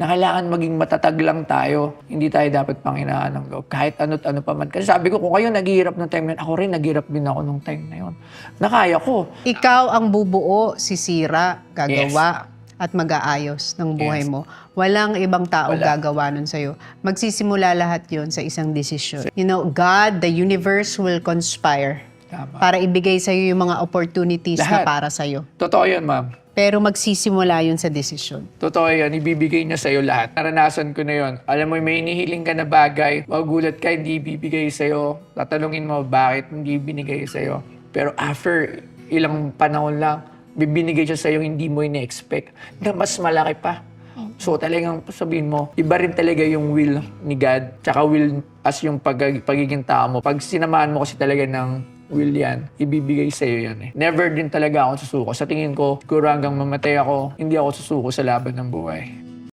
na kailangan maging matatag lang tayo. Hindi tayo dapat panghinaan ng loob. Kahit ano't ano pa man. Kasi sabi ko, kung kayo naghihirap ng time na yun, ako rin naghihirap din ako nung time na yun. Nakaya ko. Ikaw ang bubuo, sisira, gagawa, at mag-aayos ng buhay Yes. mo. Walang ibang tao Wala. gagawa nun sa'yo. Magsisimula lahat yon sa isang desisyon. You know, God, the universe will conspire Tama. para ibigay sa'yo yung mga opportunities na Lahat. para sa'yo. Totoo yun, ma'am. Pero magsisimula yun sa desisyon. Totoo yan, ibibigay niya sa'yo lahat. Naranasan ko na yun. Alam mo, may inihiling ka na bagay, magugulat ka, hindi ibibigay sa'yo. Tatanungin mo, bakit hindi binigay sa'yo? Pero after ilang panahon lang, bibinigay siya sa'yo, hindi mo ina-expect. Na mas malaki pa. So talagang sabihin mo, iba rin talaga yung will ni God, tsaka will as yung pagiging tao mo. Pag sinamahan mo kasi talaga ng will yan, ibibigay sa'yo yan eh. Never din talaga ako susuko. Sa tingin ko, siguro hanggang mamatay ako, hindi ako susuko sa laban ng buhay.